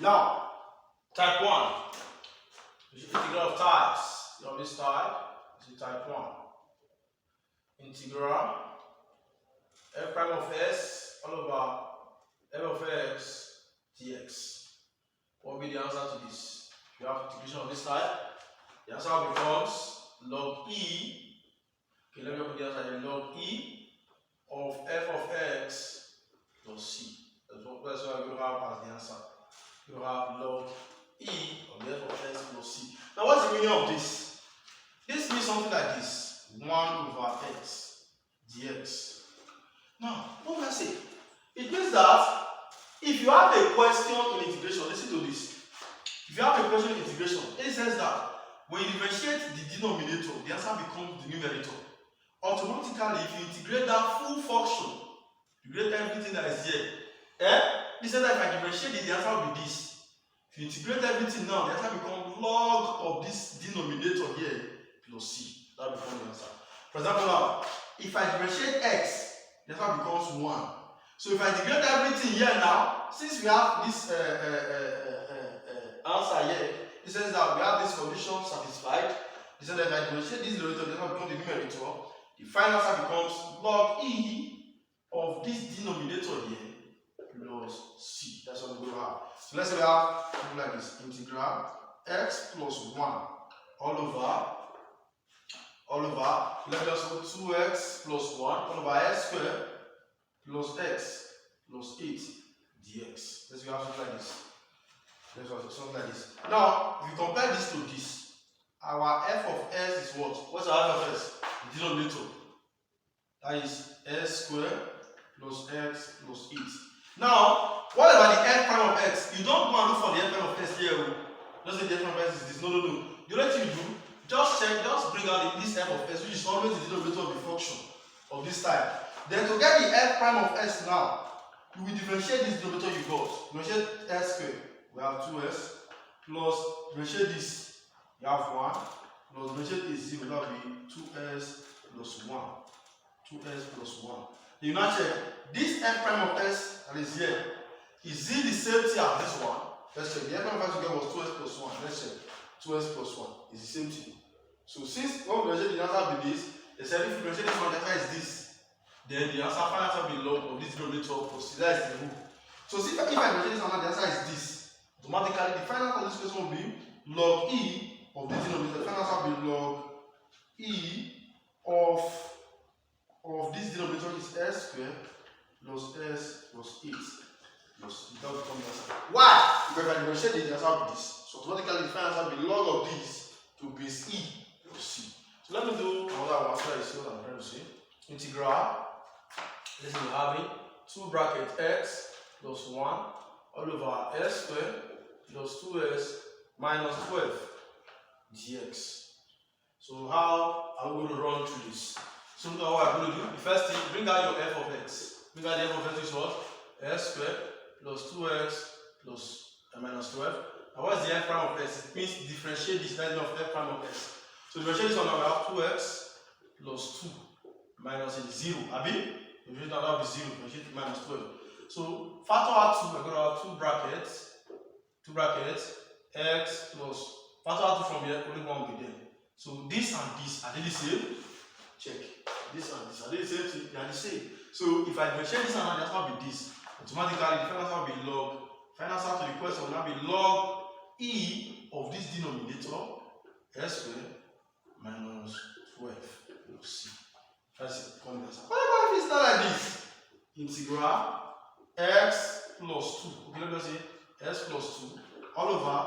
Now, type 1. Integral of types. Of this type is type 1. Integral f prime of s all over f of x dx. What will be the answer to this? If you have integration of this type, the answer becomes log e. Okay, let me put the answer here. Log e of f of x plus c. That's what we're going to have as the answer. You have log e of the f of x plus c. Now, what's the meaning of this? This means something like this: 1 over x dx. Now, what do I say? It means that if you have a question in integration, listen to this. If you have a question in integration, it says that when you differentiate the denominator, the answer becomes the numerator. Automatically, if you integrate that full function, you integrate everything that is here. This says that if I differentiate it, the answer will be this. If you integrate everything now, the answer becomes log of this denominator here plus c. That becomes the answer. For example, now, if I differentiate x, the answer becomes 1. So if I integrate everything here now, since we have this answer here, it says that we have this condition satisfied. It says that if I differentiate this denominator, the answer becomes the numerator. The final answer becomes log e of this denominator here plus c. That's what we're going to have. So let's say we have something like this: integral x plus 1 all over, let us go 2x plus 1 all over s squared plus x plus 8 dx. Let's have something like this. Let's have something like this. Now, if you compare this to this, our f of s is what? What's our f of s? The denominator. That is s squared plus x plus 8. Now, what about the f prime of x? You don't go and look for the f prime of x here. Just say the f prime of x is this. No. The only thing you do, just check, just bring out this f of s, which is always the denominator of the function of this type. Then to get the f prime of s now, you will differentiate this denominator you got. Differentiate s squared, we have 2s, plus differentiate this, you have 1, plus differentiate is 0, that will be 2s plus 1. 2s plus 1. You now check, this f prime of s that is here, is it the same thing as this one? Let's check. The f prime of s you get was 2s plus 1. Let's check. 2s plus 1 is the same thing. So since when we differentiate, the answer will be this, they said if you differentiate this one, the answer is this. Then the answer final answer will be log of this denominator plus c. That is the rule. So see, if I differentiate this one, the answer is this. Automatically, the final answer of this question will be log e of this denominator. The final answer will be log e of this denominator is s squared plus s plus 8 plus that will become the answer. Why? Because if I differentiate it, the answer will be this. So automatically, the final answer will be log of this to base e plus c. So let me do another one so that you see what I'm trying to say. Integral. This is having 2 bracket x plus 1 all over s squared plus 2s minus 12 dx. So how are we going to run through this? So what I'm going to do, the first thing, bring out your f of x. Bring out the f of x is what? S squared plus 2x plus minus 12. And what is the f prime of s? It means differentiate this value of f prime of s. So differentiate this one, now we have 2x plus 2 minus 0. Abi? Differentiate that will be 0. Differentiate minus 12. So factor out 2, we're going to have 2 brackets, x plus, factor out 2 from here, only one will be there. So this and this, are they the same? Check. This and this, are they the same thing? They are the same. So if I differentiate this and that, the answer will be this. Automatically, the final answer will be log. Final answer to the question will now be log e of this denominator, s squared minus 12 plus c. That's it. Come answer. What about if it's not like this? Integral x plus 2. Okay, let me say s plus 2 all over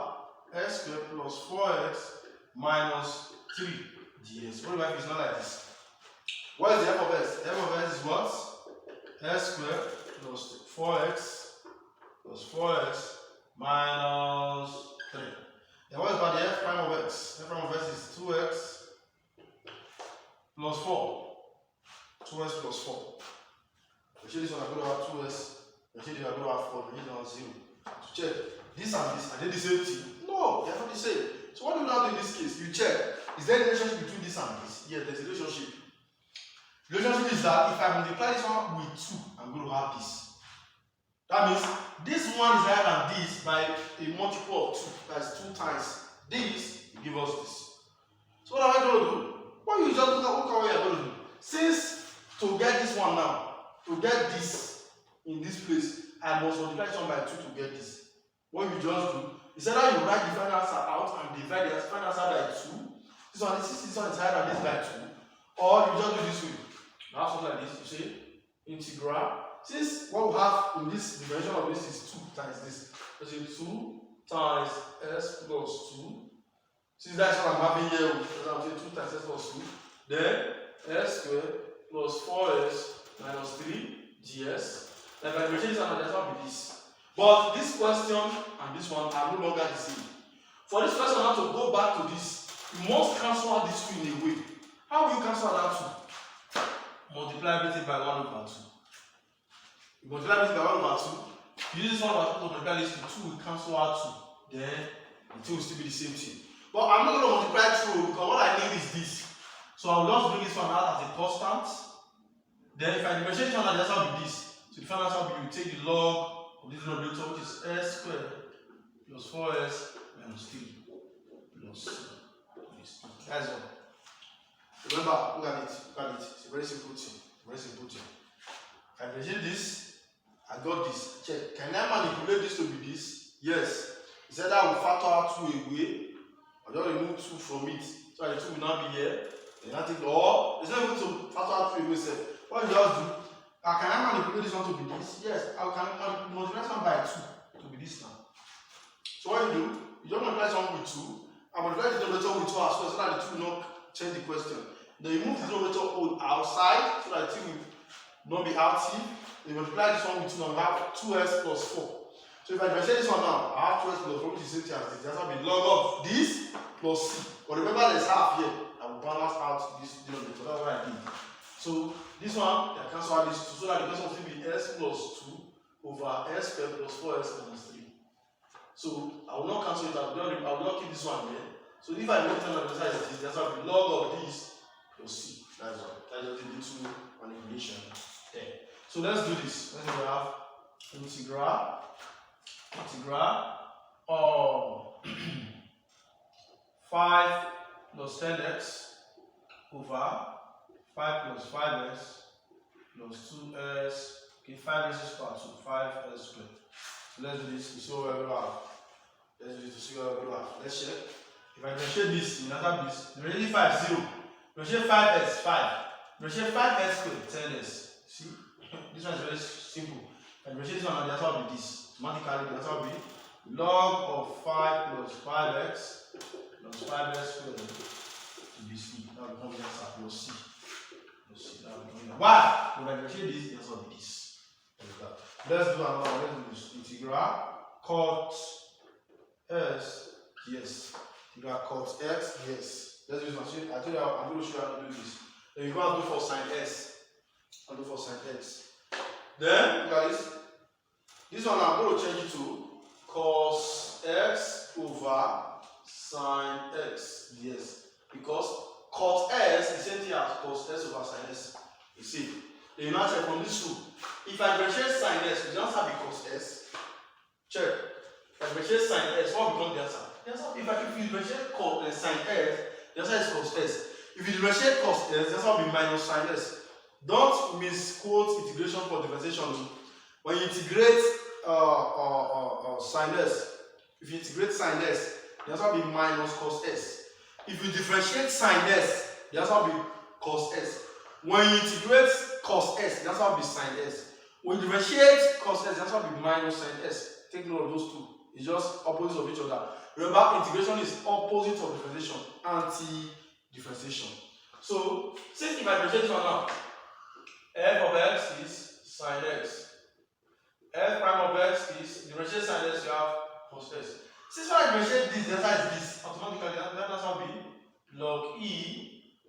s squared plus 4x minus 3 dx. What about if it's not like this? What is the f of s? The f of s is what? S squared plus 4x minus 3. Then what about the f prime of x? F prime of x is 2x plus 4. 2s plus 4. Actually, this one I'm going to have 2s. Actually, I'm going to have 4. Actually, have 0. So check. This and this, are they the same thing? No, they are not the same. So what do we now do in this case? You check. Is there a relationship between this and this? Yes, there's a relationship. The relationship is that if I multiply this one with 2, I'm going to have this. That means this one is higher than this by a plus 2. That's 2 times this, give us this. So what am I going to do? What you just look at what you are going to do. Since to get this one now, to get this in this place, I must multiply this one by 2 to get this. What you just do is either you write the final answer out and divide the final answer by 2. This one is higher than this by 2. Or you just do this way. You have something like this. You say integral. Since what we have in this dimension of this is 2 times this. You say 2 times s plus 2. Since that's what I'm having here, I'll say 2 times s plus 2. Then s squared plus 4s minus 3 ds. Then by differentiating this one, that's will be this. But this question and this one are no longer the same. For this question now to go back to this, you must cancel out this 2 in a way. How will you cancel out that 2? Multiply everything by 1 over 2. You multiply everything by 1 over 2. You use this 1 over 2 to multiply this to 2 will cancel out 2. Then the 2 will still be the same thing. But I'm not going to multiply through because what I need is this. So I will just bring this one out as a constant. Then if I differentiate this one, the answer will be this. So the final answer will be you take the log of this denominator, which is s squared plus 4s minus 3 plus 2. That's all. Remember, look at it. It's a very simple thing. Very simple thing. If I differentiate this, I got this. Check. Can I manipulate this to be this? Yes. He said I will factor out 2 away. I'll just remove 2 from it. So the 2 will now be here. Then I take the or. It's not even to factor out 3 away. What you just do? Can I manipulate this one to be this? Yes. I can multiply this one by 2 to be this now. So what you do? You just multiply this one with 2. And multiply the denominator with 2 as well so that the 2 will not change the question. Then you move the denominator outside so that the 2 will not be active. Then you multiply this one with 2 and we have 2s plus 4. So if I differentiate this one now, I have 2s plus 4 which is the same thing as this. That's going to be log of this plus c. But remember there's half here. I will balance out this denominator. That's what I did. So this one, I cancel out this 2 so that the question will be s plus 2 over s squared plus 4s minus 3. So I will not cancel it out. I will not keep this one here. So if I make it on the side of this, that's going to be log of this plus c. That's all. That's just the little manipulation there. So let's do this. Let's have integral of 5 plus 10x over 5 plus 5s plus 2s. Okay, 5s is equal to 5s squared. So let's do this to see what we're going to have. Let's do this to see what we're going to have. Let's check. If I differentiate this, in another this, differentiate 5, 0. Differentiate 5s, 5. Differentiate 5s squared, 10s. See? This one is very simple. If I differentiate this one, the answer will be this. Automatically, the answer will be log of 5 plus 5x plus 5s squared to be c. That will become the answer plus c. That will become the why? If I differentiate this, the answer will be this. Let's do another one. Let's do this. Integral cot s yes. Integral cot x yes. Let's do this one. I told you I'm going to show you how to do this. Then you go and do for sine s. I'll do for sine x. Then look at this. This one I'm going to change it to cos x over sine x ds. Because cos s is the same thing as cos s over sine s. You see? Then you now check from this rule. If I differentiate sine s, we just have the cos s. Check. If I differentiate sine s, what becomes the answer? If you differentiate sine s, the answer is cos s. If you differentiate cos s, the answer will be minus sine s. Don't misquote integration for differentiation. When you integrate sine s, if you integrate sine s, the answer will be minus cos s. If you differentiate sine s, the answer will be cos s. When you integrate cos s, the answer will be sine s. When you differentiate cos s, the answer will be minus sine s. Take note of those two. It's just opposites of each other. Remember, integration is opposite of differentiation, anti-differentiation. So, since if I differentiate this one now, f of x is sine x. F prime of x is differentiate sine x, you have cos s. Since when I differentiate this, the answer is this. Automatically, that answer will be log e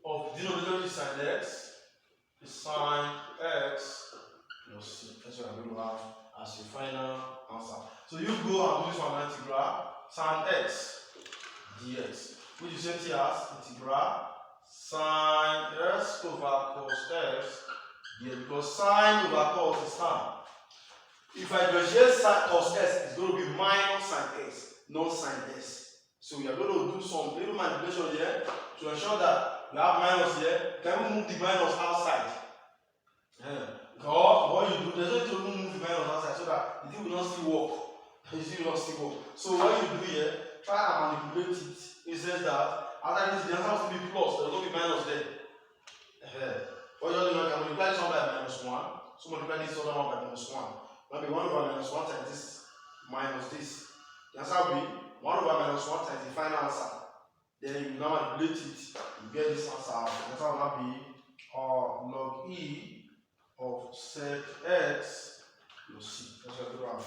of denominator which is sine x is sine x plus c. That's what I'm going to have as your final answer. So you go and do this one integral sine x dx, which is same as integral sine s over cos x dx, because sine over cos is tan. If I differentiate cos s, it's going to be minus sine x. non-sign s. So we are going to do some little manipulation here to ensure that we have minus here. Can we move the minus outside? Or what you do, there's no need to move the minus outside so that the thing will not still work. You see, will not still work. So what you do here, try and manipulate it. It says that after this, the answer has to be plus. There will not be minus there. What you're doing, you can multiply this one by minus 1. So multiply this other one by minus 1. Maybe 1 over minus 1 times this minus this. The answer will be 1 over minus 1 times the final answer. Then you now manipulate it, you get this answer out. The answer will now be log e of sec x plus c. That's what we have.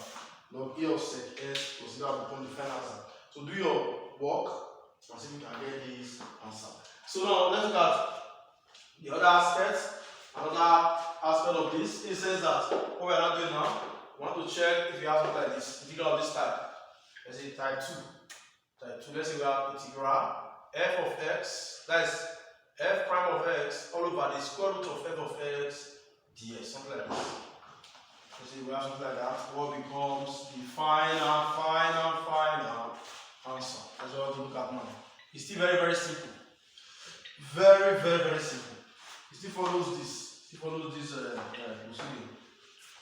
Log e of sec x plus c, that will become the final answer. So do your work and see if you can get this answer. So now let's look at the other aspect. Another aspect of this, it says that what we are not doing now, we want to check if you have something like this, integral of this type. Let's say type 2. Type 2, let's say we have integral f of x, that is f prime of x all over the square root of f of x dx, something like this. Let's say we have something like that, what becomes the final answer. That's what we look at now. It's still very simple. Very simple. It still follows this. Procedure.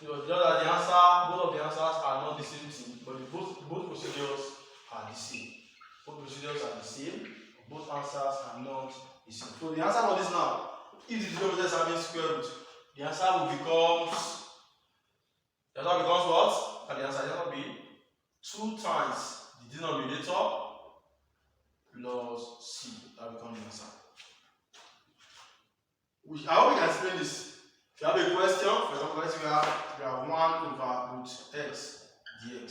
Just that the answer, both of the answers are not the same thing, but both procedures are the same. Both procedures are the same. Both answers are not the same. So the answer for this now, if the denominator is having square root, the answer will becomes. The answer becomes what? And the answer will be 2 times the denominator plus c. That becomes the answer. I hope you can explain this. If you have a question, for example, let's say we have 1 over root x dx.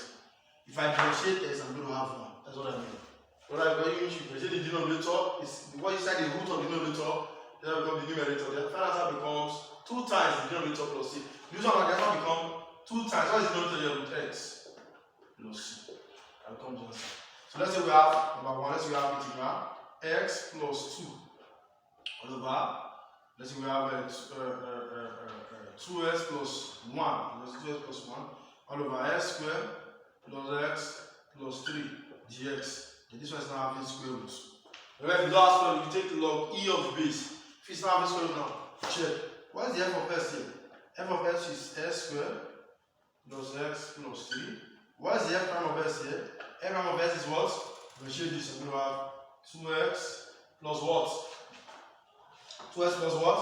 If I differentiate x, I'm going to have 1. That's what I mean. What I'm going to differentiate the denominator is what inside the root of the denominator, then becomes the numerator. The final answer becomes 2 times the denominator plus c. This one can also become 2 times. What is the denominator here? Root x plus c. That becomes the answer. So let's say we have number 1. Let's say we have integral x plus 2 all over. Let's say we have 2x plus 1. Let's 2x plus 1 all over x squared plus x plus 3 dx. And this one is now having square root. Remember, if you don't have square root, you take log e of the base. If it's not having square root now, check. What is the f of s here? F of s is s squared plus x plus 3. What is the f prime of s here? F prime of s is what? We show this. I'm going to have 2x plus what? 2x plus what?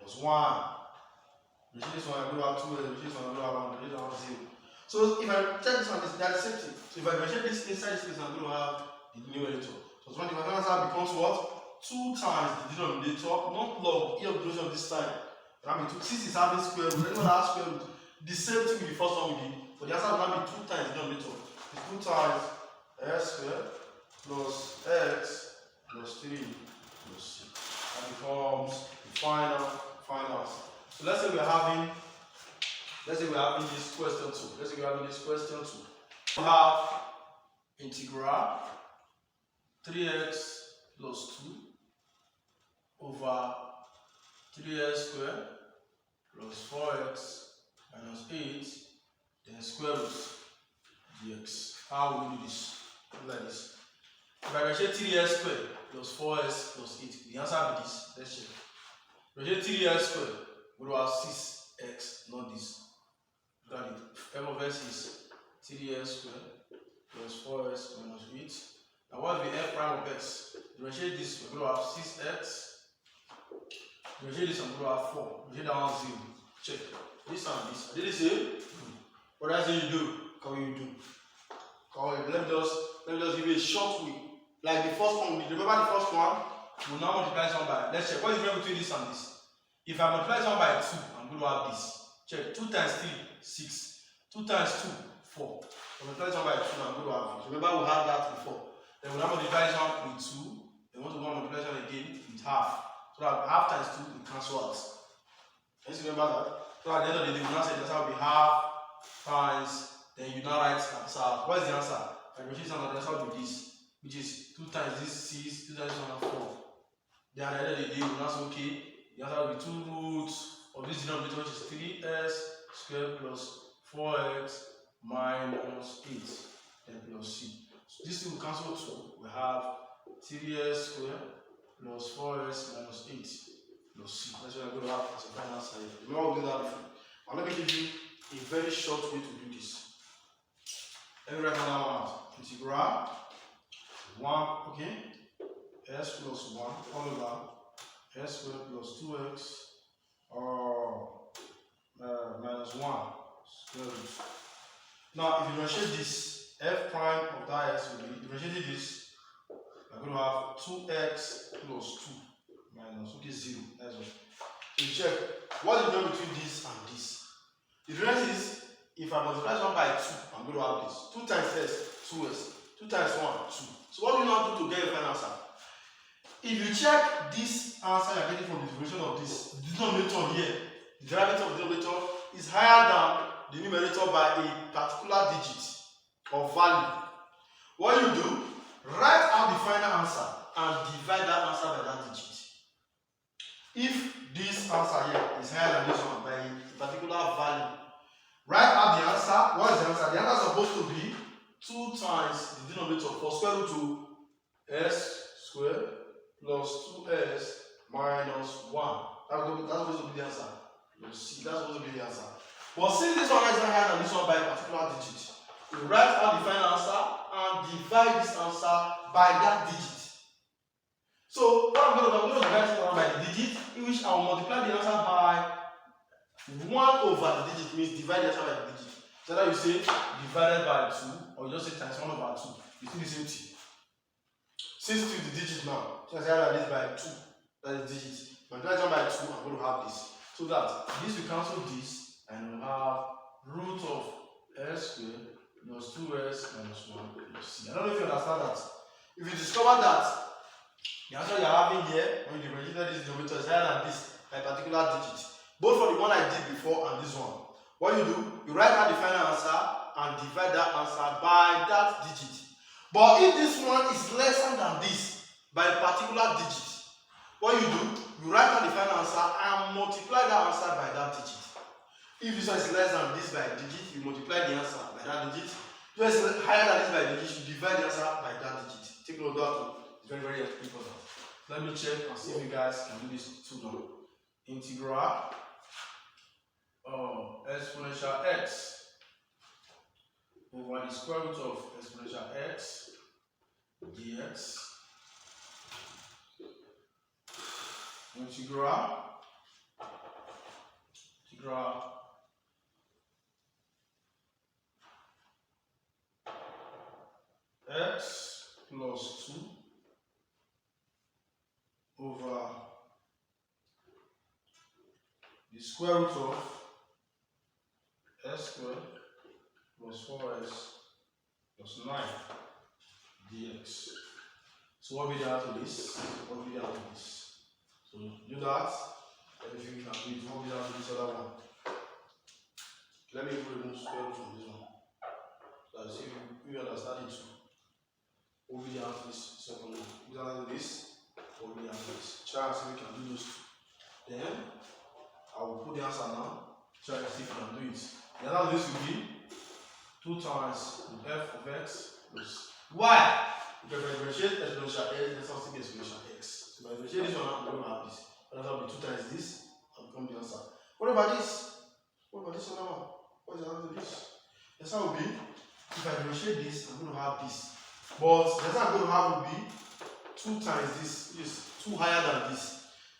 Plus 1. We see this one, I'm going to have 2x, we see this one, I'm going to have 1, we see this one, 0. So if I check this one, that's the same thing. So if I measure this inside this place, I'm going to have the numerator. So the final answer becomes what? 2 times the denominator, not log e of the denominator of this time. That means since it's having square root, anyone that has square root, the same thing with the first one we did. But the answer will now be 2 times the denominator. It's 2 times s squared plus x plus 3 plus c. That becomes the final answer. So let's say we're having this question 2. We have integral 3x plus 2 over 3x squared plus 4x minus 8 then square root dx. How will we do this? Like this. If I measure 3x squared plus 4x plus 8, the answer will be this. Let's check. Measure 3x squared, we will have 6x, not this. Look at it. F of s is 3x squared plus 4x minus 8. Now what is the f prime of x? Measure this, we will have 6x. Measure this, and we will have 4. Measure that one 0. Check. This and this. Did it say? What does it do? What will you do? Let me just give you a short way. Like the first one, remember the first one? We'll now multiply this one by. Let's check. What is the difference between this and this? If I multiply this one by 2, I'm going to have this. Check. 2 times 3, 6. 2 times 2, 4. I multiply this one by 2, I'm going to have it. Remember we had that before. Then we'll now multiply this one with 2. Then we want to multiply this one again with half. So that half times 2 will cancel out. Can you remember that? So at the end of the day, we now say the answer will be half times. Then you now write the answer. What is the answer? If I reduce the answer will be this, which is 2 times this 6, 2 times this 1 4. Then at the end of the day, we now say okay, the answer will be 2 roots of this denominator, which is 3s squared plus 4x minus 8, then plus c. This two will cancel 2. We have 3s squared plus 4s minus 8 plus c. That's what I'm going to have as a final answer here. Remember we did that before. Now let me give you a very short way to do this. Let me write down that one out. Integral 1, okay, s plus 1 all over s squared plus 2x minus 1 square root. Now, if you differentiate this, f prime of that s will be differentiating this. I'm going to have 2x plus 2 minus 0. That's what. So check what is the difference between this and this. The difference is if I multiply 1 by 2, I'm going to have this. 2 times s, 2s. 2 times 1, 2. So what do you now do to get a final answer? If you check this answer you're getting from the derivation of this, the denominator here, the derivative of the denominator is higher than the numerator by a particular digit or value. What you do, write out the final answer and divide that answer by that digit. If this answer here is higher than this one by a particular value, write out the answer. What is the answer? The answer is supposed to be 2 times the denominator for square root to s squared plus 2s minus 1. That's supposed to be the answer. See, that's supposed to be the answer. But since this one is higher than this one by a particular digit, we write out the final answer and divide this answer by that digit. So what I'm going to divide this one by the digit, in which I will multiply the answer by 1 over the digit, means divide the answer by the digit. So that you say divided by 2, or you just say times 1 over 2. You see the same thing. Since 2 is the digit now, so I say that this by 2, that is the digit. Multiply it by 2, I'm going to have this. So that this will cancel this, and we'll have root of s squared plus 2s minus 1 plus c. I don't know if you understand that. If you discover that the answer you're having here, when you differentiate this denominator is higher than this by a particular digit, both for the one I did before and this one, what you do, you write out the final answer and divide that answer by that digit. But if this one is lesser than this by a particular digit, what you do, you write out the final answer and multiply that answer by that digit. If this one is less than this by a digit, you multiply the answer by that digit. If this one is higher than this by a digit, you divide the answer by that digit. Take note of that too. It's very, very important. Let me check and see if you guys can do this too now. Integral of exponential x over the square root of exponential x dx integral x plus 2 over the square root of s squared plus 4s plus 9 dx. So what will be the answer to this? What will be the answer to this? So do that. Everything you can do it. What will be the answer to this other one? Let me remove square root from this one. So see if you understand it too. What will be the answer to this second one? What will be the answer to this? What will be the answer to this? Try and see if we can do those two. Then I will put the answer now. Try and see if we can do it. The answer to this will be 2 times f of x plus y. If I differentiate exponential x, let's also be exponential x. So if I differentiate this one, I'm going to have this. And that will be 2 times this, and become the answer. What about this? What about this other one? What is the answer to this? The answer will be, if I differentiate this, I'm going to have this. But the answer I'm going to have will be 2 times this, which is 2 higher than this.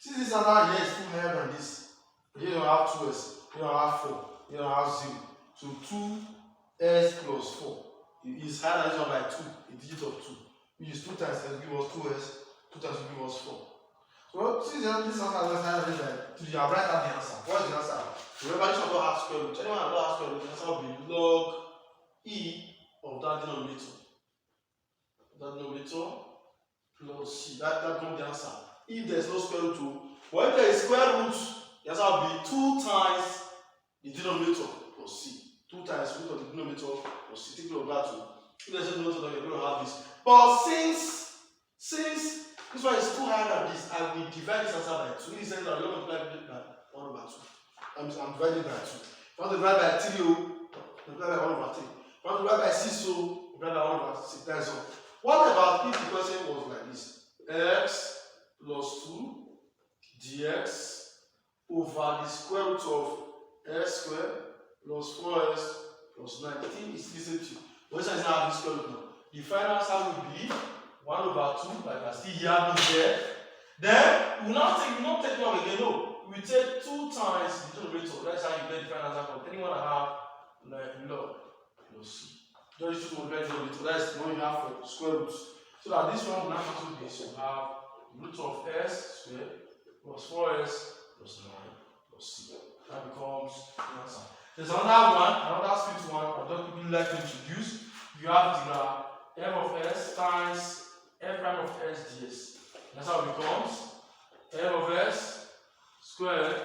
Since this answer here is 2 higher than this, here you don't have 2s, you don't have 4, you don't have 0. So 2s plus 4 is higher than this one by 2, a digit of 2. Which is 2 times 10 will give us 2s, 2 times will give us 4. So since this answer is higher than this, you have write out the answer. What is the answer? Remember, this one don't have square root. Anyone that don't have square root, the answer will be log e of that denominator. That denominator plus c. That becomes the answer. If there is no square root, but if there is square root, the answer will be 2 times the denominator plus c. 2 times root of the denominator plus c. Take note of that too. If there is no denominator, you're going to have this. But since this one is 2 higher than this, I will divide this answer by 2. This is that I'm going to multiply it by 1 over 2. I'm dividing by 2. If I want to divide by 3, multiply by 1 over 3. If I want to divide by 6, Multiply by 1 over 6. That's all. What about if the question was like this? X plus 2 dx over the square root of x squared plus 4x plus 9. I think it's the same thing. But this is now the square root now. The final answer will be 1 over 2, like I still here there. Then we will not take log again, no. We take 2 times the denominator. That's how you get the final answer from anyone that have like log plus c. Just use 2 to multiply the denominator. That's what you have for square roots. So that this one will now cancel this. You have root of s squared plus 4s plus 9 plus c. That becomes the answer. There's another one, another split one. I don't even like to introduce. You have the graph f of s times f prime of s ds. That's how it becomes f of s squared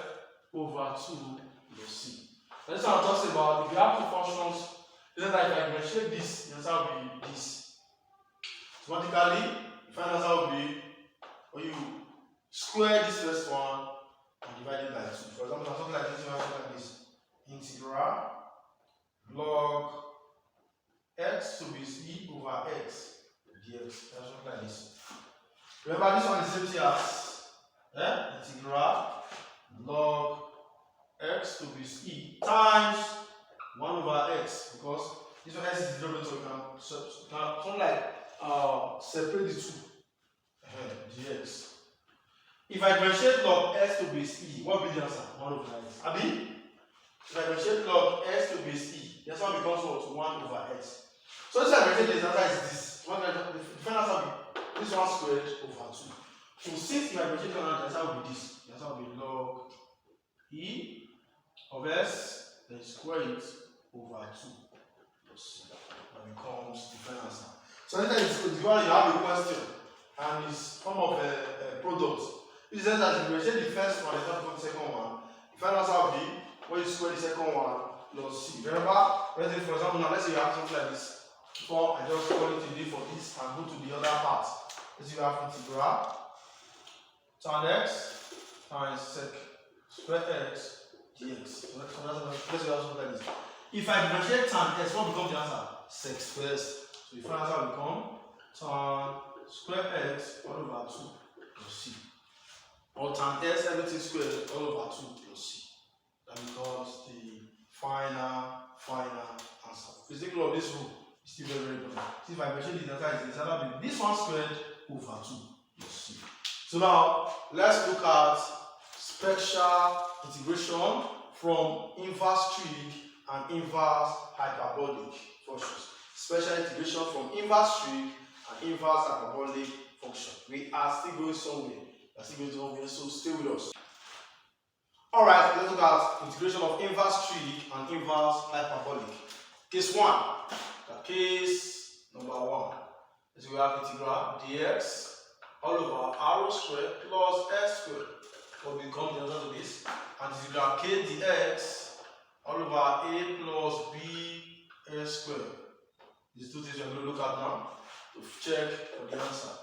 over 2 plus c. That's what I'm talking about. If you have two functions, isn't that if I differentiate this, the answer will be this. Automatically, the final answer will be when you square this first one and divide it by 2. For example, something like this, you have something like this. Integral log x to be c over x dx. That's something like this. Remember, this one is the same thing as integral log x to be c times 1 over x, because this one x is the denominator, so you can something like separate the two. Dx. If I differentiate log s to base e, what will be the answer? 1 over x. Abi? If I differentiate log s to base e, this one becomes what? 1 over x. So this I differentiate, the answer is this. The final answer will be this one squared over 2. So since if I differentiate the answer will be this. The answer will be log e of s, then square it over 2 plus c. That becomes the final answer. So anytime you have a question and it's form of a product, it says that if you differentiate the first one, it's not the second one. The final answer will be when you square the second one plus c. Remember, let's say for example now, let's say you have something like this. Before I just call it today for this and go to the other part. Let's say you have integral tan x times sec square x dx. So let's say you have something like this. If I differentiate tan x, what becomes the answer? Sec square s. So the final answer will become tan square x all over 2 plus c. Or tan s everything squared all over 2 plus c. That becomes the final answer. Please take note of this rule. It's still very important. See, if I mention the answer is either be this one squared over 2 plus c. So now let's look at special integration from inverse trig and inverse hyperbolic functions. Special integration from inverse trig and inverse hyperbolic function. We are still going somewhere. We are still going somewhere, so stay with us. Alright, let's look at integration of inverse trig and inverse hyperbolic. Case 1. Case number 1. So we have integral dx all over r squared plus s squared. What becomes the answer to this? And integral k dx all over a plus b s squared. These two things we are going to look at now to check for the answer.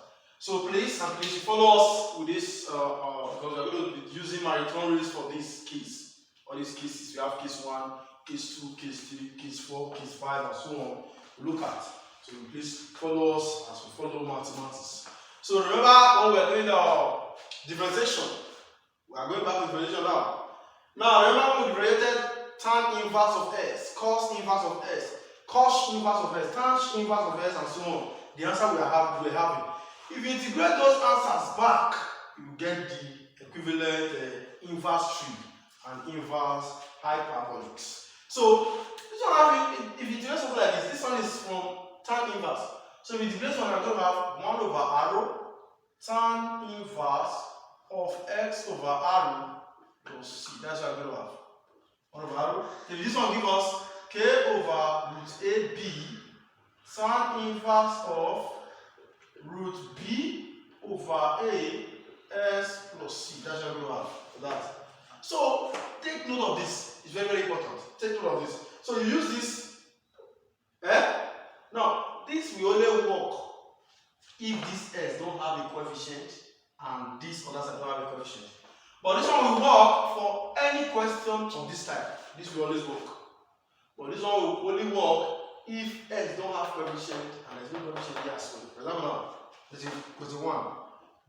So please follow us with this because we are going to be using my return rates for this case. All these cases, we have case 1, case 2, case 3, case 4, case 5, and so on. Look at. So please follow us as we follow mathematics. So remember when we are doing the differentiation, we are going back to differentiation now. Now remember when we differentiated tan inverse of s, cos inverse of s, cos inverse of s, tan inverse of s, and so on. The answer we are having. If you integrate those answers back, you get the equivalent inverse trig and inverse hyperbolics. So this one, if you integrate something like this, this one is from tan inverse. So if you integrate one, I'm going to have 1 over arrow tan inverse of x over arrow plus c. That's what I'm going to have. 1 over arrow. If this one gives us k over root ab tan inverse of root b over a s plus c. That's what we have for that. So take note of this. It's very important. Take note of this. So you use this. Now this will only work if this s don't have a coefficient and this other side don't have a coefficient. But this one will work for any question of this type. This will always work. But this one will only work if x don't have coefficient and there's no coefficient here as well. For example now, let's say equals 1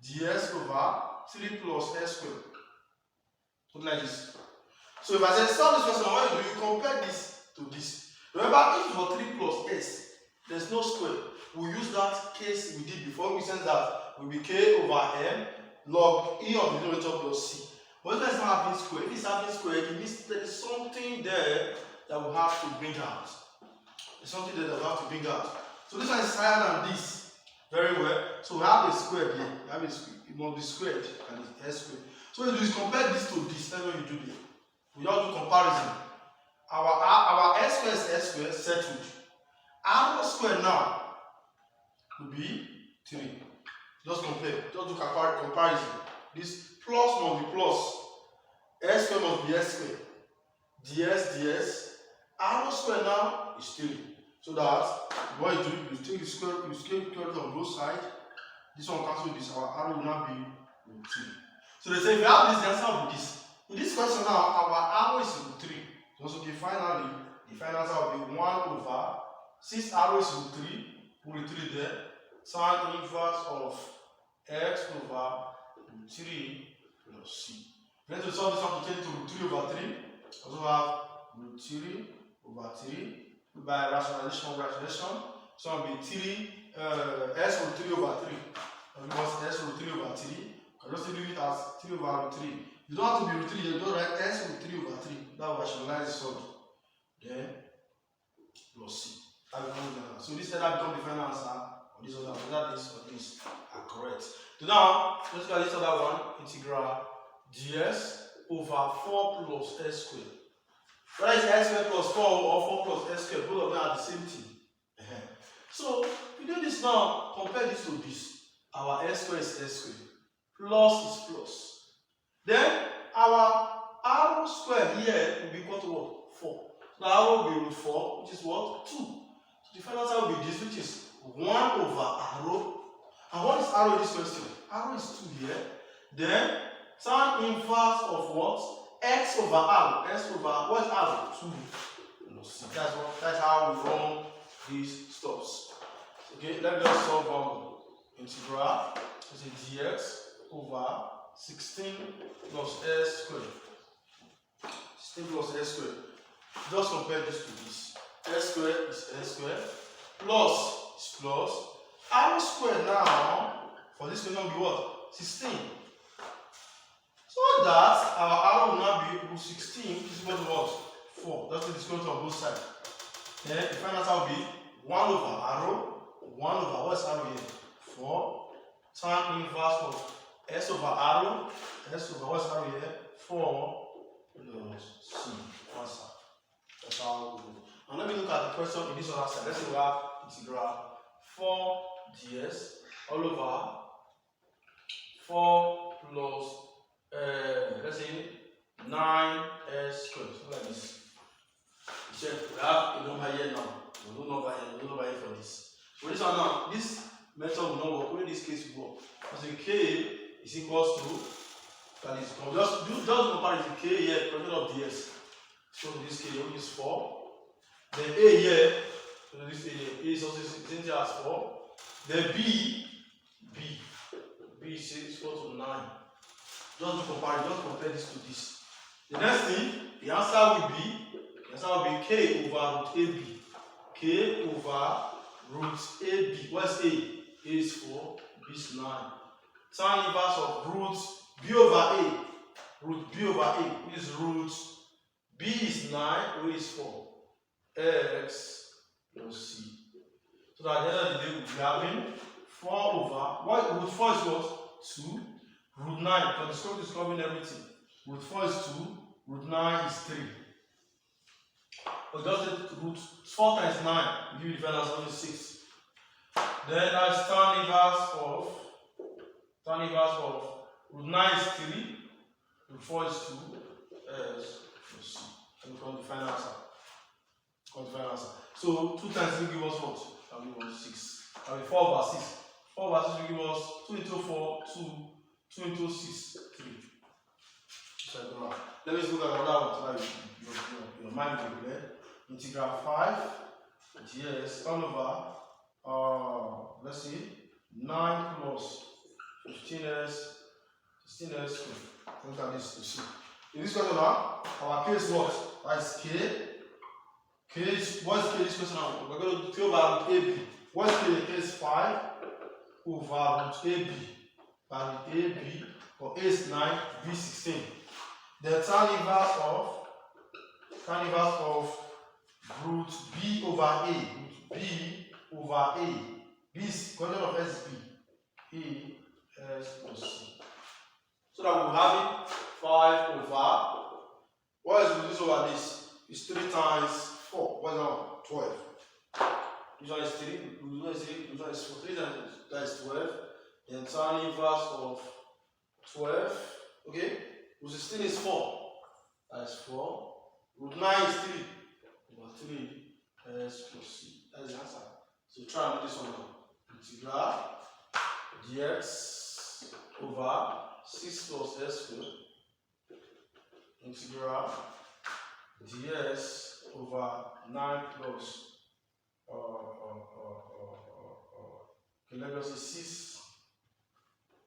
ds over 3 plus s squared. Something like this. So if I say solve this question, what you do, you compare this to this. Remember, if it was 3 plus s, there's no square. We use that case we did before, we said that will be k over m log e of the denominator plus c. But if it's not having square, if it's having square, it means there is something there that we have to bring out. There's something there that we have to bring out. So this one is higher than this. Very well. So we have a square here. We have a square. It must be squared and it's s squared. So what you do is compare this to this. That's what you do there. We just do comparison. Our s square is s square settled. R square now will be 3. Just compare. Just do comparison. This plus must be plus. S square must be s square. ds. R square now is 3. So that what you do, you take the square, you scale equality on both sides. This one cancel this. Our R will now be root 3. So they say if you have this, the answer will be this. In this question now, our R is root 3. So okay, finally, the final answer will be 1 over 6 R is root 3. Put the 3 there. Tan inverse of x over root 3 plus c. Then to solve this one, to take to root 3 over 3. Also have root 3 over 3 by rationalization. So it will be 3 s root 3 over 3. Because s root 3 over 3. You can just leave it as 3 over root 3. You don't have to be root 3, you don't write s root 3 over 3. That will rationalize the solve. Then plus c. That becomes the answer. So this either becomes the final answer, or this other, whether this or this are correct. So now, let's look at this other one. Integral ds over 4 plus s squared. Whether it's s squared plus 4 or 4 plus s squared, both of them are the same thing. So, if you do this now, compare this to this. Our s squared is s squared. Plus is plus. Then, our r squared here will be equal to what? 4. So, r will be root 4, which is what? 2. So, the final answer will be this, which is 1 over r. And what is r in this question? R is 2 here. Then, tan inverse of what? X over r. X over what is r? 2. That's how we run these steps. Okay, let me just solve integral. Let's say dx over 16 plus s squared. 16 plus s squared. Just compare this to this. S squared is s squared. Plus is plus. R squared now, for this question will be what? 16. So that our r will now be equal to 16, which is equal to what? 4. That's the square root on both sides. Then the final answer will be 1 over r. 1 over what's r here? 4. Tan inverse of s over r. S over what's r here? 4 plus c. Answer. That's how we do. Now let me look at the question in this other side. Let's say we have integral 4 ds all over 4 plus let's say 9s squared. So like this. Check, we have a number here now. No number here for this. So this one now, this method will not work. Only this case will work. Because k is equals to that is just compare the k here, product of ds. So this k which is 4. Then a here, so this a is also same thing as 4. Then b is equal to 9. Just compare this to this. The next thing, the answer will be k over root ab. K over root ab. What's a? A is 4, b is 9. Tan inverse of root b over a. Root b over a, which is root b is 9, which is 4. X plus c. So that at the end of the day, we'll be having 4 over, root 4 is what? 2. Root 9, because the square root is covering everything. Root 4 is 2, root 9 is 3. But just take root 4 times 9, we give you the final answer, which is 6. Then that's tan inverse of root 9 is 3, root 4 is 2, s plus c. And we call the final answer. So 2 times 3 give us what? That will give us 6. That will be 4 over 6. 4 over 6 will give us 2 into 4, 2 into 6, 3. So let me look at another one so that your mind will be clear. Integral 5 dx all over, let's see, 9 plus 15s squared. Look at this to see. In this question now, our k is what? That is k. K is, what is k in this question now? We're going to do 3 over root ab. What is k? K is 5 over root ab. By ab, or a is 9, b 16. The tan inverse of root b over a. Root b over a. B is quadrant of s b. A s plus c. So that we have it 5 over. What is this over this? It's 3 times 4. What is that? 12. This one is 3. This one is 4. 3 times that is 12. Then tan inverse of 12. Okay? Root 16 is 4. That is 4. Root 9 is 3. Over 3 s plus c. That is the answer. So try and do this one now. Integral dx over 6 plus s squared. Integral ds over 9 plus okay, let us say 6.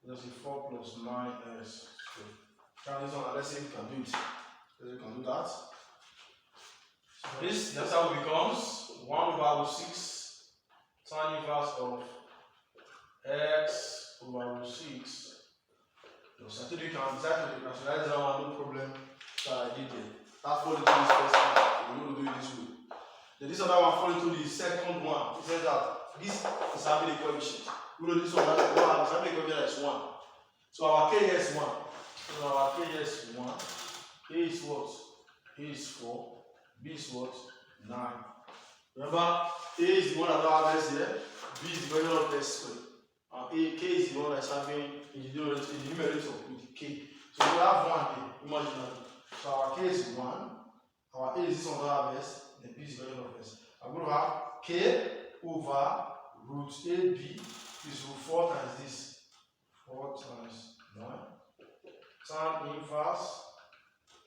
Let's say 4 plus 9s squared. Try this one and let's see if we can do it. Let's see if we can do that. So this, that's how it becomes 1 over 6 tan inverse of x over root 6. So I think you can exactly rationalize that one, no problem. So I did it. That fall into this first one. We're going to do it this way. Then this other one fall into the second one. It says that this is having a coefficient. We know this one is having a coefficient is 1. So our k here is 1. So our k here is 1. A is what? A is 4. B is what? 9. Remember, A is the one that don't have s here. B is the value of s squared. And k is the one that's having in the numerator with k. So we have 1 here, imaginary. So our k is 1. Our a is this one that have s. Then b is the value of s. I'm going to have k over root ab is root 4 times this. 4 times 9. Tan inverse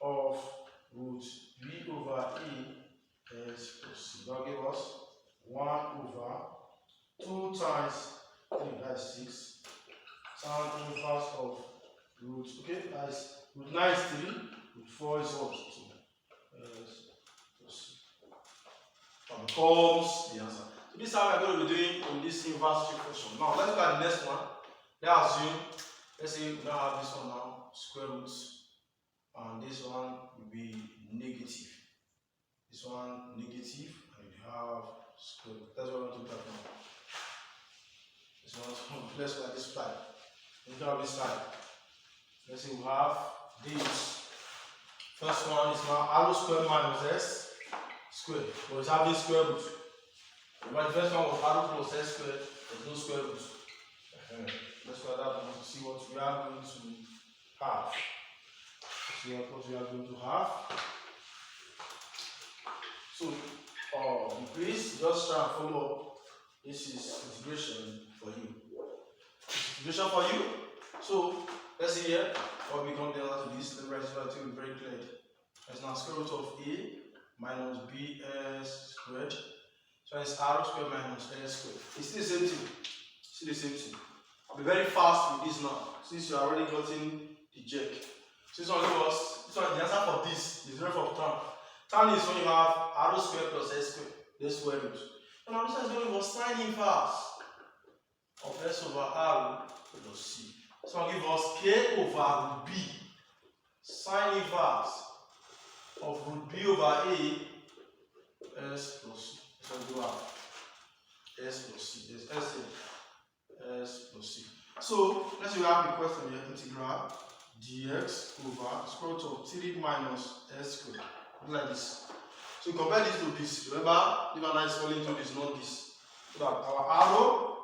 of root b over a s plus c. That will give us 1 over 2 times 3, that is 6. Tan inverse of root, okay, that is root 9 is 3, root 4 is what? 2. S plus c. That becomes the answer. So this is how we're going to be doing in this inverse equation. Now let's look at the next one. Let's assume, let's say we now have this one now, square root, and this one will be negative. This one negative, and we have square root. That's what we want to look at now. This one, let's look at this side. Let's look at this side. Let's say we have this. First one is now r squared minus s squared. But it's having square root. But the first one was r plus s squared. There's no square root. Let's look at that one to see what we are going to have. See what we are going to have. So, please just try and follow up. This is integration for you. Integration for you. So, let's see here what we come down to this. Let me write it until we're very clear. It's now square root of a minus bs squared. So it's r squared minus s squared. It's still the same thing. Still the same thing. I'll be very fast with this now, since you are already gotten the check. So this one was, the answer for this is ref of tan. Tan is when you have r squared plus s squared, the square root. And now this one is going to be sin inverse of s over r plus c. So I'll give us k over root b, sin inverse of root b over a, s plus c. So we have s plus c. There's s here. S plus c. So let's say we have a question here, integral dx over square root of 3 minus s squared. Like this. So we compare this to this. Remember, this one is falling to this, not this. So that our arrow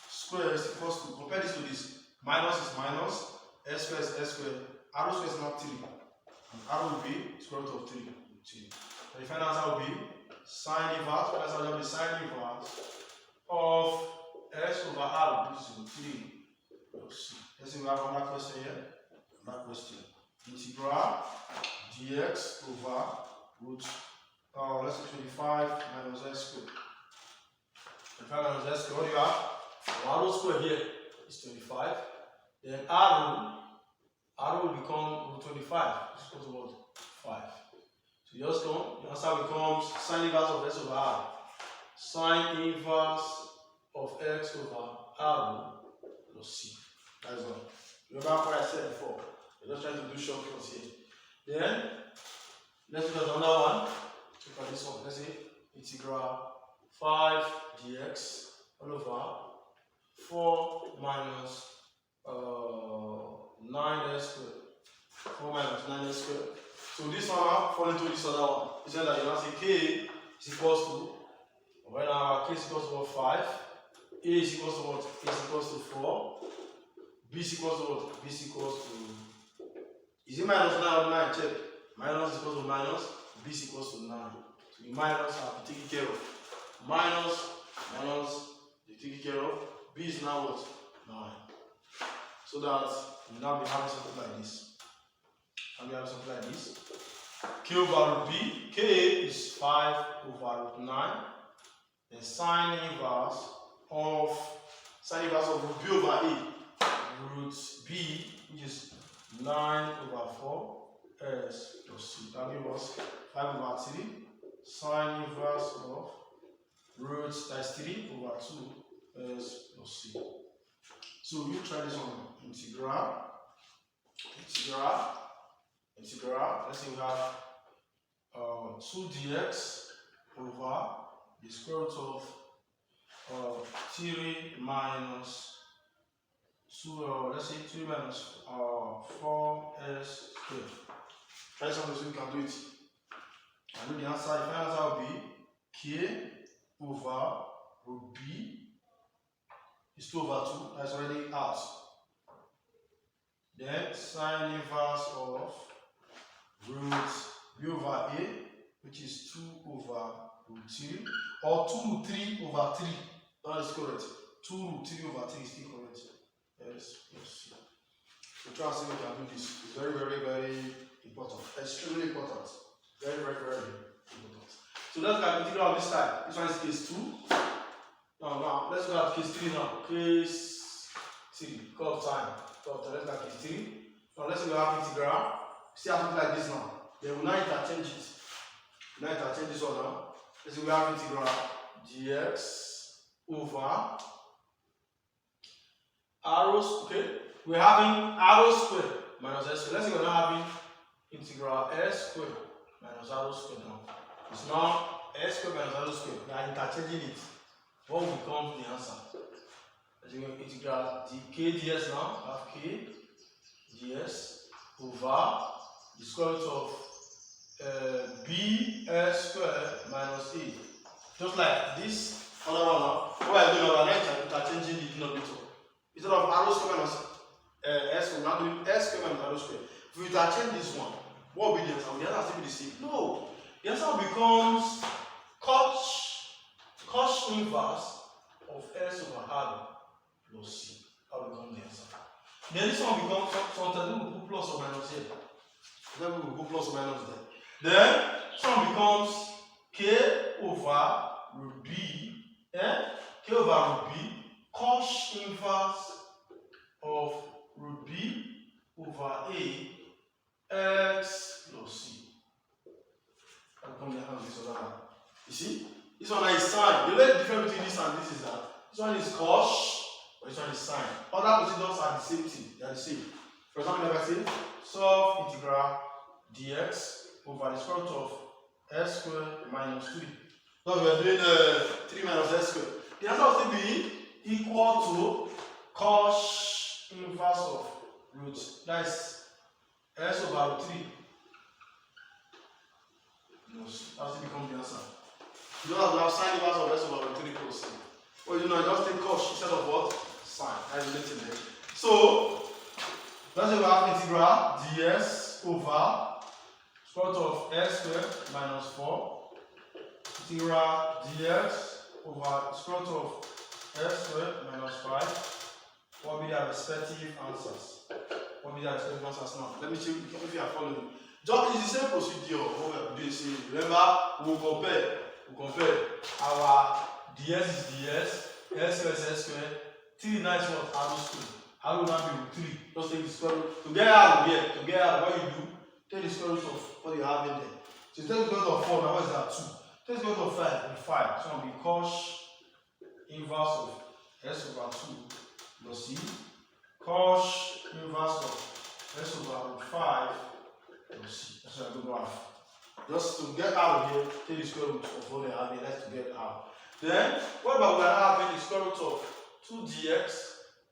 square is equals to, compare this to this. Minus is minus, s squared is s squared. Arrow square is not 3. And arrow will be square root of 3. So the final answer will be sin inverse. Final answer will be sin inverse of s over r, which is 3 plus c. Let's see, we have another question here. Another question. Integral dx over root, let's say 25 minus s squared. 25 minus s squared, what do you have? R root square here is 25. Then R will become root 25. It's equal to what? 5. So just come, the answer becomes sine inverse of s over r. Sine inverse of x over r plus c. That's all. Remember what I said before. We're just trying to do shortcuts here. Then let's look at another one. Look at this one. Let's say integral 5 dx all over 4 minus 9s squared. 4 minus 9s squared. So this one fall into this other one. It says that you now say k is equals to, right now k is equals to what? 5. A is equals to what? A is equals to 4. B is equals to what? B is equals to, is it minus 9 or 9? Check. Minus is equals to minus, B is equals to 9. So the minus have to be taken care of. Minus, they take care of. B is now what? 9. So that we now be having something like this. And we have something like this. K over root B. K is 5 over root 9. Then sine inverse of root B over A. Root B, which is 9 over 4 s plus c. That gives us 5 over 3. Sine inverse of root times 3 over 2 s plus c. So you try this one. Integral. Let's say we have 2 dx over the square root of 3 minus 2, let's say 3 minus 4s squared. Try something so you can do it. And the answer, the final answer will be k over root b is 2 over 2. That's already out. Then sine inverse of root b over a, which is 2 over root 3, or 2 root 3 over 3. That is correct. 2 root 3 over 3 is still correct. Yes. So try and see if we can do this. It's very, very, very important. Extremely important. Very, very, very important. So let's look at the integral of this type. This one is case 2. Now let's look at case 3 now. Case 3. Because of time. Let's look at case 3. Now let's say we have integral. See something like this now. Then we now interchange it. We now interchange this one now. Let's say we have integral dx over r, okay? We're having r squared minus s squared. Let's say we're now having integral s squared minus r squared now. It's now s squared minus r squared. We are interchanging it. What will become the answer? Let's say we integral k ds now. We have k ds over the square root of b s squared minus a. Just like this other one now. What we are doing now, we are interchanging the denominator. Instead of r squared minus s squared, we are doing s squared minus r squared. If we interchange this one, what will be the answer? Will the answer still be the same? No. The answer becomes cos inverse of s over r plus c. That will become the answer. Then this one becomes sometimes we will put plus or minus here. Then we will put plus or minus there. Then this one becomes k over root b. K over root b cos inverse of root b over a x plus c. That will become the answer of this other one. You see? This one is sine. The only difference between this and this is that this one is cos, but this one is sine. Other procedures are the same thing. They are the same. For example, like I say, solve integral dx over the square root of s squared minus 3. So we are doing 3 minus s squared. The answer will still be equal to cos inverse of root. That is s over root 3. That will become the answer. You don't have to have sine inverse of s over root 3 plus c. Well, you know, just take cos instead of what? Sine. That's the thing there. So, let's say we have integral ds over square root of s squared minus 4. Integral dx over square root of s squared minus 5. What will be their respective answers? What will be their respective answers now? Let me check if you are following. Just it's the same procedure. What we are doing. Remember, we will compare our ds is ds, s square is s square, 3 now is what? R square. How will that be with 3? Just take the square root. To get out of here, to get out, what you do, take the square root of what you have in there. So take the square root of 4, now what is that? 2. Take the square root of 5, with 5. So I'll be cos inverse of s over 2 plus c. Cos inverse of s over 5 plus c. That's what I go graph. Just to get out of here, take the square root of what they have here. Let's to get out. Then, what about when I have the square root of 2dx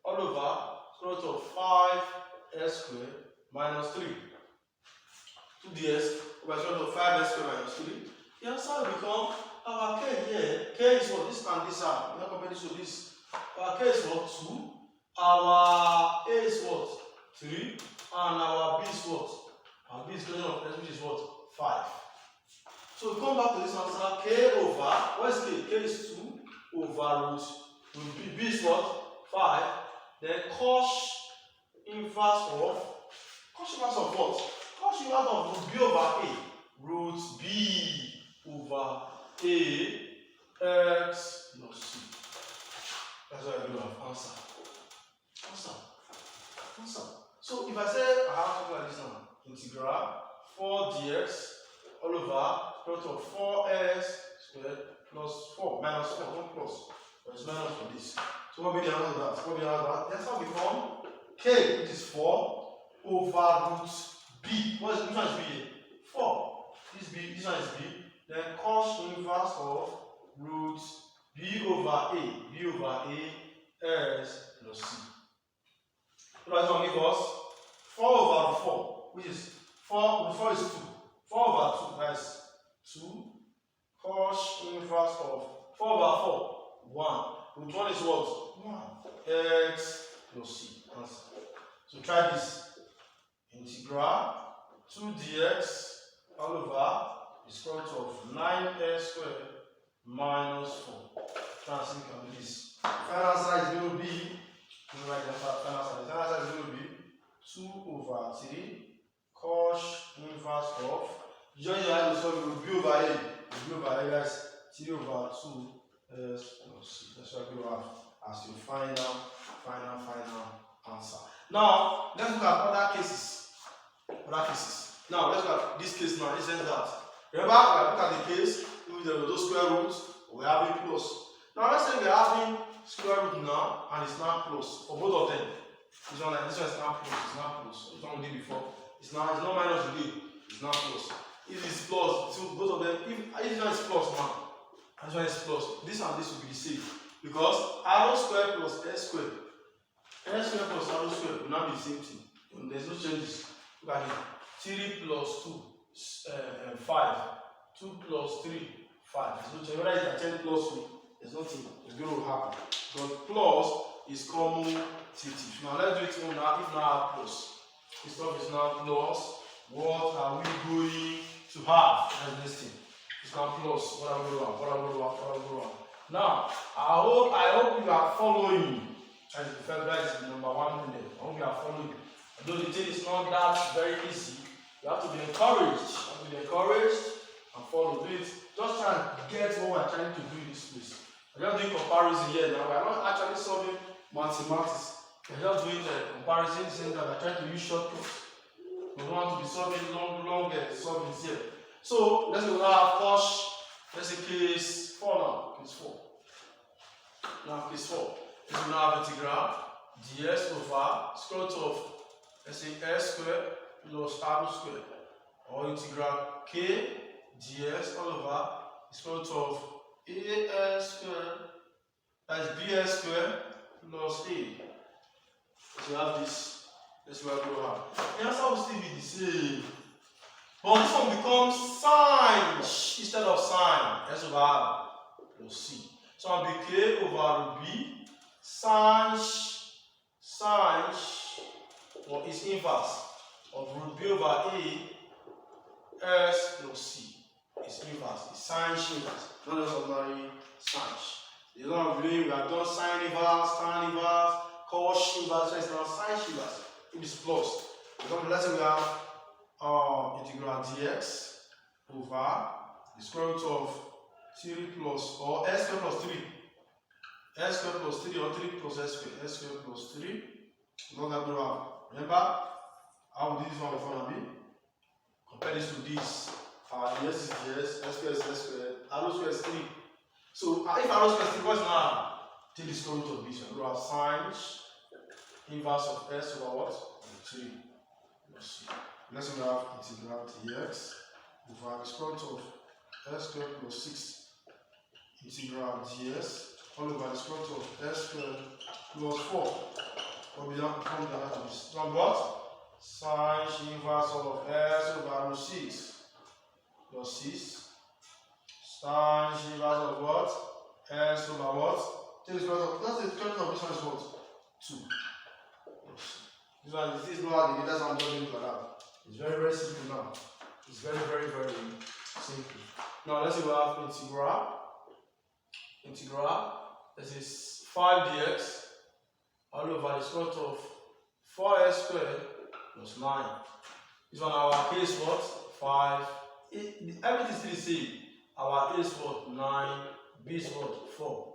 all over square root of 5s squared minus 3. 2ds over square root of 5s squared minus 3. The answer will become our k here. K is what? This and this are. We are comparing this to this. Our k is what? 2. Our a is what? 3. And our b is what? Our b is equation of s, which is what? 5. So we come back to this answer. K over, what is k? K is 2 over root b. B is what? 5. Then cos inverse of what? Cos inverse of root b over a. Root b over a x plus c. That's what I do have. Answer. So if I say I have something like this now, integral 4dx all over square root of 4s squared plus 4 minus 4, not plus. But it's minus for this. So what will be the answer to that? What will be the answer to that? That's how we become k, which is 4 over root b. Which one is b here? 4. This one is b. Then cos inverse of root b over a s plus c. So that's going to give us 4 over 4, which is 4, root 4 is 2. 4 over 2, that's 2. Cos inverse of 4 over 4, 1. Root 1 is what? 1. X plus c. Answer. So try this. Integral 2dx all over the square root of 9s squared minus 4. Try and see if we can do this. Final answer is going to be, final answer is going to be 2 over 3 cos inverse of, join your hand to solve root b over a. B over a, guys, 3 over 2 s plus c. That's what we have as your final answer. Now, let's look at other cases. Now, let's look at this case now. It says that. Remember, we look at the case with those square roots, we have a plus. Now, let's say we are having square root now, and it's not plus for both of them. This one is not plus, it's not plus. This one we did before. It's not minus today, it's not plus. If it's plus, so both of them, if this one is plus now, this one is plus, this and this will be the same. Because r squared plus s squared. S squared plus r squared will not be the same thing. And there's no changes. Look at it. 3 plus 2, 5. 2 plus 3, 5. There's no change. Whether it's 10 plus 2, there's nothing. It's going to happen. But plus is commutative. Now let's do it now. If now plus. This stuff is now plus. What are we going to have? That's this thing. It's now plus. What are we going to have? Now, I hope you are following. As the first guy is the number 1 minute. I hope you are following. Although the thing is not that very easy, you have to be encouraged. And follow. Do it. Just try and get what we are trying to do in this place. We're just doing comparison here now. We are not actually solving mathematics. We're just doing the comparison, saying that we're trying to use shortcuts. We don't want to be solving long solvings here. So let's go now cos. Let's say case 4 now. Case 4. Now case 4. Let's now have integral ds over square root of, let's say, s squared plus r squared, or integral k ds all over the square root of as squared, that's bs squared plus a. So you have this. Let's work over. The answer will still be the same. But this one becomes sine instead of sine. S over r plus c. So I'll be k over b sine or its inverse of root b over a s plus c. Its inverse is sine inverse, not just ordinary sine. You know what I'm doing? We have done sine inverse, tan inverse, cos inverse, so it's now sine inverse. If it's plus. Example, let's say we have integral dx over the square root of 3 plus or s squared plus 3 S squared plus 3 or 3 plus S squared. S squared plus 3. Not that we have. Remember how we did this one before now? Compare this to this. Our ds is ds, S squared is S squared, R squared is 3. So if R squared is 3, what's now? Take the square root of this one. We have sine inverse of S over what? 3. Let's see. Next we have integral dx over the square root of S squared plus 6 integral ds all over the square root of S squared plus 4. What we don't come down to this. From what? Sine inverse of S over root 6 plus 6. Sine inverse of what? S over what? Take the square root of, that's the square root of this one is what? 2. This one, this is not the that's why I'm just doing it like that. It's very, very simple now. It's very, very, very simple. Now let's see we have integral. This is 5 dx all over the square root of 4s squared plus 9. This one our a is what? 5. Everything is still the same. Our a is what? 9. B is what? 4.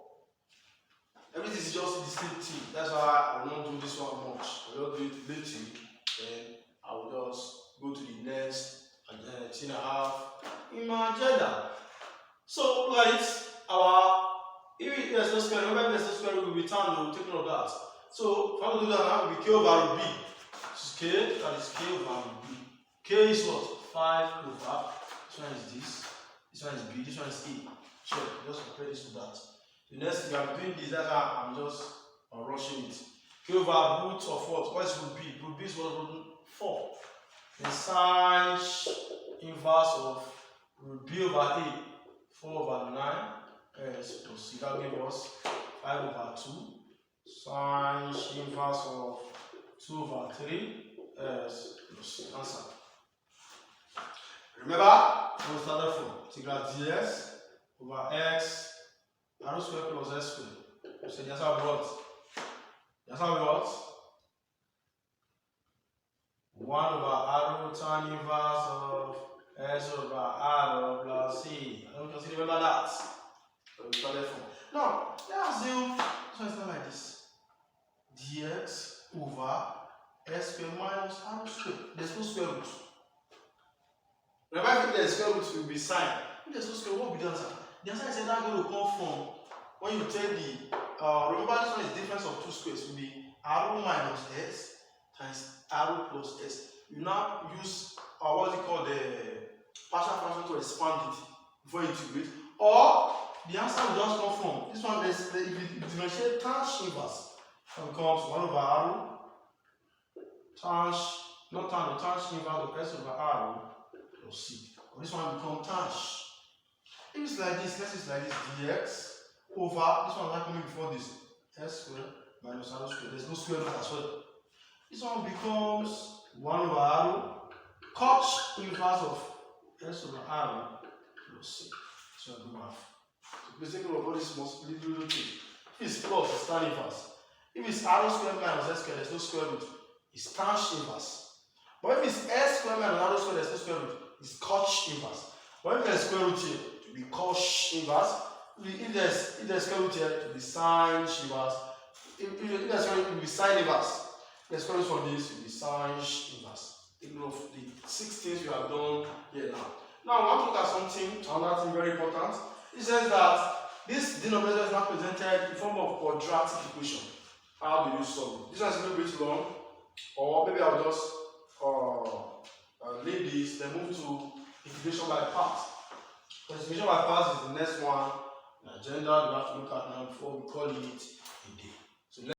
Everything is just the same thing. That's why I will not do this one much. I will just do it later. Then I will just go to the next thing I have in my agenda. So look at it. If there's no square, remember there's no square root will be turned, we'll take note of that. So if I want to do that now, it will be k over root b. This is k, that is k over root b. K is what? 5 over. This one is this. This one is b. This one is a. Check. Just compare this to that. The next thing I'm doing this, that's how I'm just rushing it. K over root of what? What is root b? Root b is what? Root 4. The sine inverse of root b over a. 4 over 9. S plus c, that gives us 5 over 2 sine inverse of 2 over 3 S plus c. Answer. Remember what we started from? Integral ds over x r squared plus s squared. So that's how we wrote. That's how we wrote. 1 over r tan inverse of s over r plus c. I don't know if you remember that. We started from. Now, let's assume so it's not like this. Dx over s squared minus r squared. There's no square root. Remember, if there's square root, it will be sine. If there's no square root, what will be the answer? The answer is either going to come from when you take the remember this one is difference of two squares. It will be r minus s times r plus s. You now use what is it called the partial fraction to expand it before you integrate, or the answer will just come from this one. If you differentiate tan inverse, it becomes 1 over r tan, not tan, but tan inverse of s over r plus c. Or this one becomes tan. If it's like this, let's say it's like this, dx over this one coming before this s squared minus r squared. There's no square root as well. This one becomes 1 over r cos inverse of s over r plus c. So I do math. Please take note of all this little thing. If it's plus, it's tan inverse. If it's r squared minus s squared, there's no square root. It's tan inverse. But if it's s squared minus r squared, there's no square root. It's cos inverse. But if there's square root here, it will be cos inverse. If there's square root here, it will be sine inverse. If there's square root, it will be sine inverse. If there's square root from this, it will be sine inverse. Take note of the 6 things we have done here now. Now I want to look at something, another thing very important. It says that this denominator is now presented in form of quadratic equation. How do you solve it? This one is a little bit long, or maybe I'll just leave this, then move to integration by parts. Integration by parts is the next one. The agenda we have to look at now before we call it a day.